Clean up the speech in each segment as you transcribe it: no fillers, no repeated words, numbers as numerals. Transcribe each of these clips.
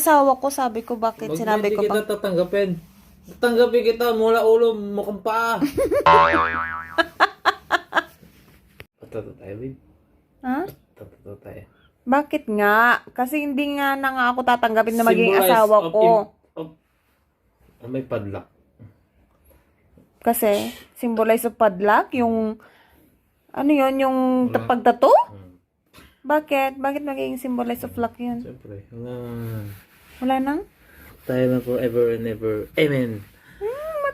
asawa ko, sabi ko, bakit sinabi ko Hindi pa. kita tatanggapin. Tatanggapin kita mula ulo, mukhang paa. Patato tayo, babe. Ha? Patato tayo. Bakit nga? Kasi hindi nga ako tatanggapin na maging Symbolize asawa of ko. may padlock. Kasi, symbolize of padlock, yung, ano yun, yung pagtato? Bakit? Bakit magiging symbolize of luck yun? Siyempre. Wala nang? Tayo na forever and ever. Amen.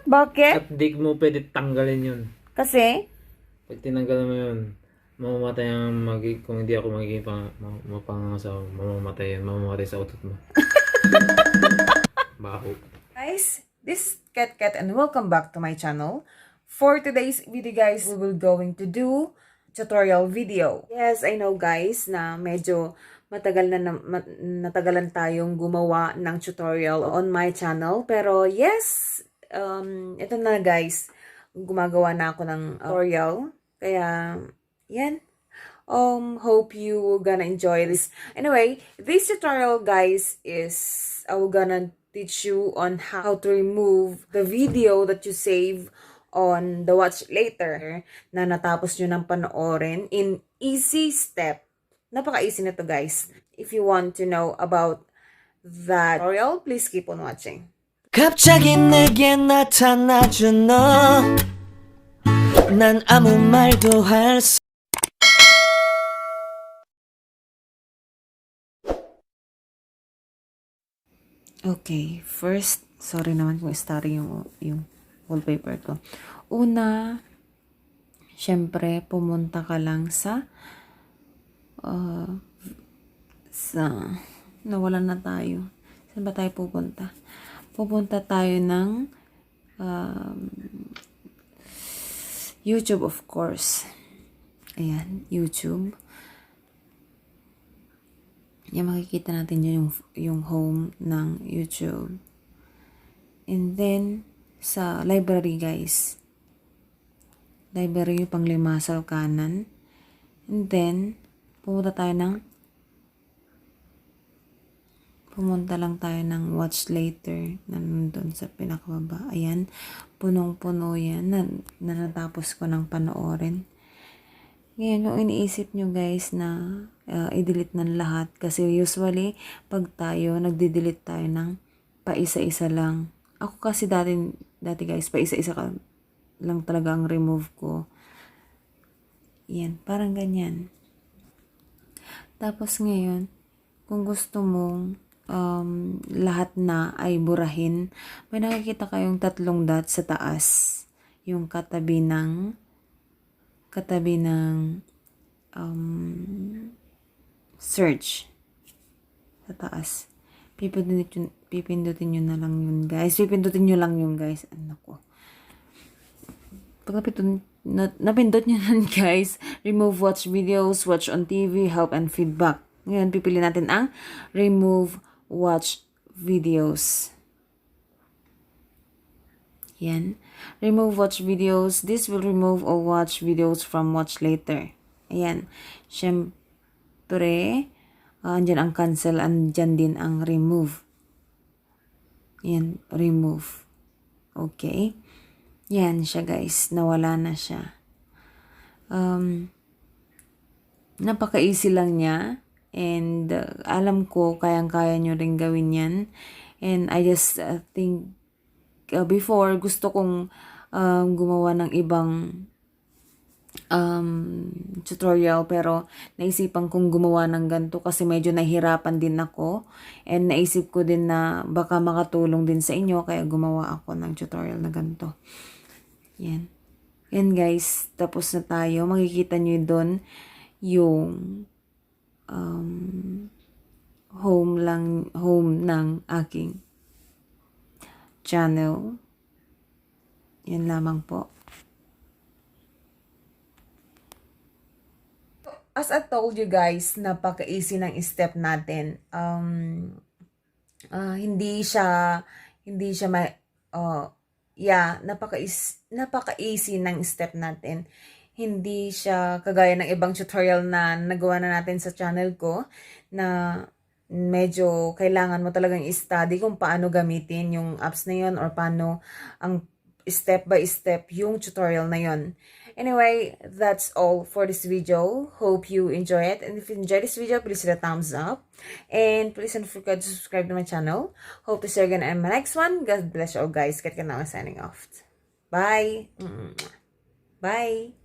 Bakit? At di mo pwede tanggalin yun. Kasi, Pag tinanggal mo yun, mamamatay ang kung hindi ako magiging mapangasawa, mamamatay sa utot mo. Baho. guys, this is Kat and welcome back to my channel. For today's video guys, we will going to do tutorial video. Yes, I know guys na medyo matagal natagalan tayong gumawa ng tutorial on my channel. Pero yes, ito na guys, gumagawa na ako ng tutorial. Kaya, yan. Hope you gonna enjoy this. Anyway, this tutorial guys is I will gonna teach you on how to remove the video that you save on the watch later na natapos nyo ng panoorin in easy step. Napaka-easy na to guys. If you want to know about that tutorial, please keep on watching. 갑자기 내게 나타나준 너 난 아무 말도 할 수 Okay, first, sorry naman kung starry yung wallpaper ko. Una, syempre, pumunta ka lang nawalan na tayo. Saan ba tayo pupunta? Pupunta tayo ng YouTube, of course. Ayan, YouTube. Yan, makikita natin yung home ng YouTube. And then, sa library, guys. Library yung panglima sa kanan. And then, pumunta lang tayo ng watch later na nandun sa pinakababa. Ayan, punong-puno yan na natapos ko ng panoorin. Ngayon, kung iniisip nyo guys na i-delete ng lahat, kasi usually, pag tayo, nagdi-delete tayo ng paisa-isa lang. Ako kasi dati guys, paisa-isa lang talaga ang remove ko. Yan, parang ganyan. Tapos ngayon, kung gusto mong lahat na ay burahin, may nakikita kayong 3 dots sa taas. Yung katabi ng search sa taas. Pipindutin nyo na lang yun guys. Pipindutin nyo lang yun guys. Ano ko. Pag napindot nyo nan guys, remove watch videos, watch on TV, help and feedback. Ngayon, pipili natin ang remove watch videos. Yan. Remove watch videos. This will remove all watch videos from watch later. Ayan. Siyempre, andyan ang cancel, andyan din ang remove. Yan. Remove. Okay. Yan siya guys. Nawala na siya. Napaka-easy lang niya. And alam ko, kayang-kaya nyo rin gawin yan. And I just think before, gusto kong gumawa ng ibang tutorial, pero naisipan kong gumawa ng ganito kasi medyo nahirapan din ako, and naisip ko din na baka makatulong din sa inyo, kaya gumawa ako ng tutorial na ganito. Yan. Yan guys, tapos na tayo. Makikita nyo doon yung home ng aking channel. Yan lamang po. As I told you guys, napaka-easy ng step natin. Hindi siya napaka-easy ng step natin. Hindi siya kagaya ng ibang tutorial na nagawa na natin sa channel ko na medyo kailangan mo talagang i-study kung paano gamitin yung apps na yun or paano ang step by step yung tutorial na yun. Anyway, that's all for this video. Hope you enjoy it. And if you enjoyed this video, please hit a thumbs up. And please don't forget to subscribe to my channel. Hope to see you again in my next one. God bless you all, guys. Kat ka na signing off. Bye. Bye.